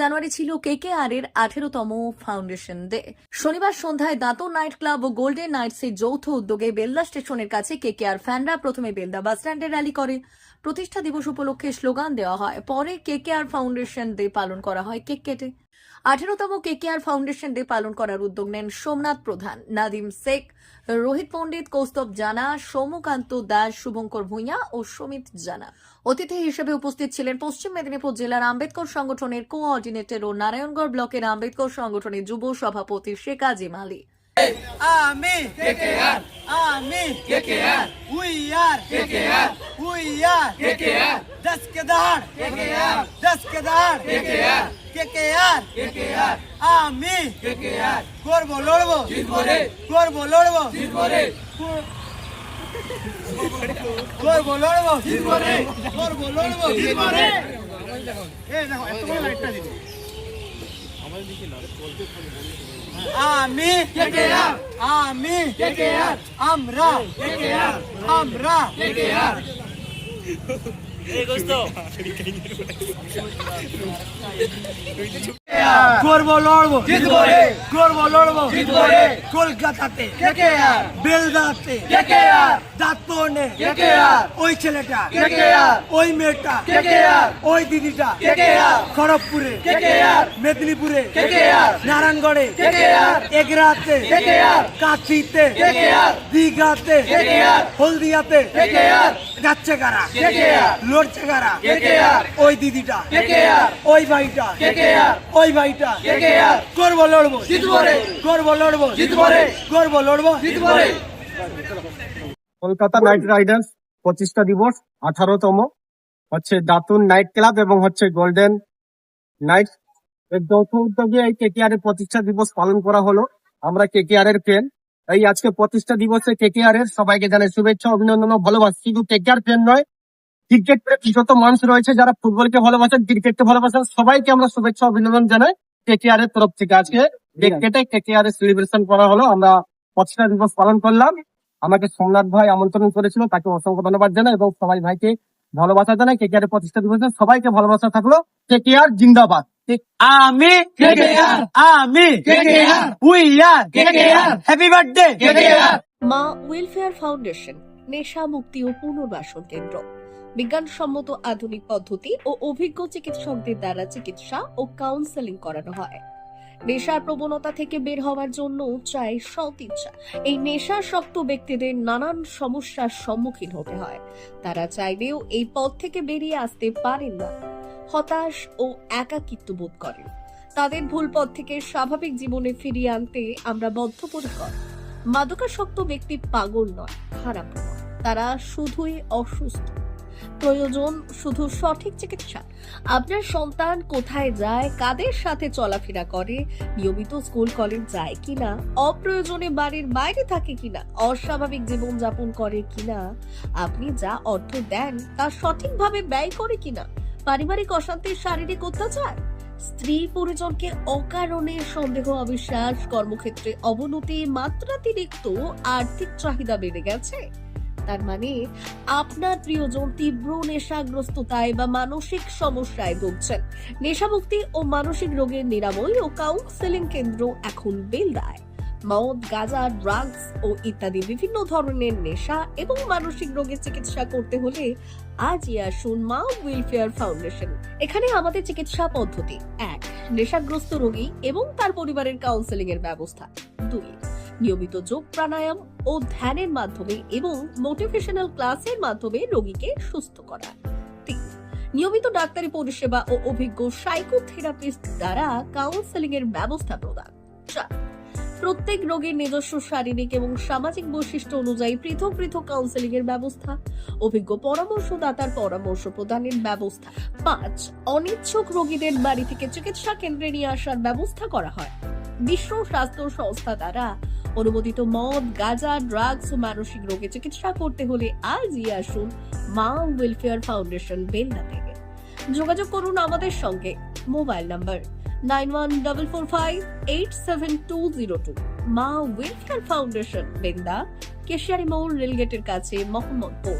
জানুয়ারি ছিল KKR এর 18তম foundation day. শনিবার সন্ধ্যায় দাঁতন নাইট ক্লাব ও গোল্ডেন নাইটসের যৌথ উদ্যোগে বেলদা স্টেশনের কাছে KKR ফ্যানরা প্রথমে বেলদা বাস স্ট্যান্ডে র্যালি করে। প্রতিষ্ঠা দিবস উপলক্ষে স্লোগান দেওয়া হয়, পরে KKR ফাউন্ডেশন ডে পালন করা হয় কেক কেটে। 18তম KKR ফাউন্ডেশন ডে পালন করার উদ্যোগ নেন সোমনাথ প্রধান, নাদিম শেখ, রোহিত পণ্ডিত, কৌস্তব জানা, সৌমকান্ত দাস, শুভঙ্কর ভূঁইয়া ও সমিত জানা। অতিথি হিসেবে উপস্থিত ছিলেন পশ্চিম মেদিনীপুর জেলার আম্বেদকর সংগঠনের কোঅর্ডিনেটর ও নারায়ণগড় ব্লকের আম্বেদকর সংগঠনের যুব সভাপতি শেখ আজিম আলী। আমি KKR, আমি KKR, we are KKR, we are KKR, दस के दाढ़ KKR, दस के दाढ़ KKR, KKR, KKR, আমি KKR, করবো লড়বো জিতবো রে, করবো লড়বো জিতবো রে, করবো লড়বো জিতবো রে, করবো লড়বো জিতবো রে। এই দেখো এত বড় লাইটটা দিন। আমি KKR, আমি KKR, আমরা KKR, আমরা KKR। করবো লড়বো জিতবো রে, করবো লড়বো জিতবো রে, কলকাতাতে KKR, বেলদাতে KKR, দাঁতনে KKR, ওই ছেলেটা KKR, ওই মেয়েটা KKR, ওই দিদিটা KKR, খড়গপুরে KKR, মেদিনীপুরে KKR, নারায়ণগড়ে KKR, এগরাতে KKR, কাঁথিতে KKR, দীঘাতে KKR, হলদিয়াতে KKR, যাচ্ছে কারা KKR, লড়ছে কারা KKR, ওই দিদিটা KKR, ওই ভাইটা KKR, ওই ভাইটা KKR, করবো লড়বো জিতবো রে, করবো লড়বো জিতবো রে, করবো লড়বো জিতবো রে। কলকাতা নাইট রাইডার্স প্রতিষ্ঠা দিবস 18তম হচ্ছে দাতুন নাইট ক্লাব এবং হচ্ছে গোল্ডেন নাইট এর যৌথ উদ্যোগে এই KKR এর প্রতিষ্ঠা দিবস পালন করা হলো। আমরা KKR এর ফ্যান, এই আজকে প্রতিষ্ঠা দিবসে KKR এর সবাইকে জানাই শুভেচ্ছা, অভিনন্দন ও ভালোবাসা। শুধু KKR ফ্যান নয়, ক্রিকেট প্রেমী যত মানুষ রয়েছে যারা ফুটবলকে ভালোবাসেন, ক্রিকেটকে ভালোবাসেন, সবাইকে আমরা শুভেচ্ছা অভিনন্দন জানাই KKR এর তরফ থেকে। আজকে কেক কেটে KKR এর সেলিব্রেশন করা হলো, আমরা প্রতিষ্ঠা দিবস পালন করলাম। আমাকে সোমনাথ ভাই আমন্ত্রণ করেছিল, তাকে অসংখ্য ধন্যবাদ জানাই এবং সবাই ভাইকে ভালোবাসা জানাই। KKR এর প্রতিষ্ঠা দিবসে সবাইকে ভালোবাসা থাকলো। KKR জিন্দাবাদ। আমি KKR, আমি KKR, we are KKR, happy birthday KKR। মা ওয়েলফেয়ার ফাউন্ডেশন নেশা মুক্তি ও পুনর্বাসন কেন্দ্র। বিজ্ঞানসম্মত আধুনিক পদ্ধতি ও অভিজ্ঞ চিকিৎসকদের দ্বারা চিকিৎসা ও কাউন্সেলিং করানো হয়। নেশার প্রবণতা থেকে বের হওয়ার জন্য চাই সৎ ইচ্ছা। এই নেশাসক্ত ব্যক্তিদের নানান সমস্যার সম্মুখীন হতে হয়, তারা চাইলেও এই পথ থেকে বেরিয়ে আসতে পারেন না, হতাশ ও একাকিত্ব বোধ করেন। তাদের ভুল পথ থেকে স্বাভাবিক জীবনে ফিরিয়ে আনতে আমরা বদ্ধপরিকর। মাদকাসক্ত ব্যক্তি পাগল নয়, খারাপ নয়, তারা শুধুই অসুস্থ। প্রয়োজন শুধু সঠিক চিকিৎসা। আপনার সন্তান কোথায় যায়, কাদের সাথে চলাফেরা করে, নিয়মিত স্কুল কলেজ যায় কিনা, অপ্রয়োজনে বাড়ির বাইরে থাকে কিনা, অস্বাভাবিক জীবন যাপন করে কিনা, আপনি যা অর্থ দেন তা সঠিকভাবে ব্যয় করে কিনা, পারিবারিক অশান্তি, শারীরিক অত্যাচার, স্ত্রী পরিজনকে অকারণে সন্দেহ, অবিশ্বাস, কর্মক্ষেত্রে অবনতি, মাত্রাতিরিক্ত আর্থিক চাহিদা বেড়ে গেছে, তার মানে আপনার প্রিয়জন তীব্র নেশাগ্রস্ততায় বা মানসিক সমস্যায় ভুগছেন। নেশামুক্তি ও মানসিক রোগের নিরাময় ও কাউন্সেলিং কেন্দ্র এখন বেলদায়। মদ, গাঁজা, ড্রাগস ও ইত্যাদি বিভিন্ন ধরনের নেশা এবং মানসিক রোগের চিকিৎসা করতে হলে আজই আসুন মা ওয়েলফেয়ার ফাউন্ডেশন। এখানে আমাদের চিকিৎসা পদ্ধতি: 1. নেশাগ্রস্ত রোগী এবং তার পরিবারের কাউন্সেলিং এর ব্যবস্থা। 2. নিয়মিত যোগ, প্রাণায়াম ও ধ্যানের মাধ্যমে এবং মোটিভেশনাল ক্লাসের মাধ্যমে রোগীকে সুস্থ করা। 3. নিয়মিত ডাক্তারি পরিষেবা ও অভিজ্ঞ সাইকোথেরাপিস্ট দ্বারা কাউন্সেলিং এর ব্যবস্থা প্রদান। 4. প্রত্যেক রোগীর নিজস্ব শারীরিক এবং সামাজিক বৈশিষ্ট্য অনুযায়ী পৃথক পৃথক কাউন্সেলিং এর ব্যবস্থা, অভিজ্ঞ পরামর্শদাতার পরামর্শ প্রদানের ব্যবস্থা। 5. অনিচ্ছুক রোগীদের বাড়ি থেকে চিকিৎসা কেন্দ্রে নিয়ে আসার ব্যবস্থা করা হয়। বিশ্ব স্বাস্থ্য সংস্থা দ্বারা অনুমোদিত মদ, গাঁজা, ড্রাগস ও মানসিক রোগে চিকিৎসা করতে হলে আজই আসুন মা ওয়েলফেয়ার ফাউন্ডেশন বেলদা থেকে। যোগাযোগ করুন আমাদের সঙ্গে। Mobile number 9144587202। মা ওয়েলফেয়ার ফাউন্ডেশন বেলদা, কেশিয়ারি মোড়, রেলগেটের কাছে, মোহাম্মদপুর।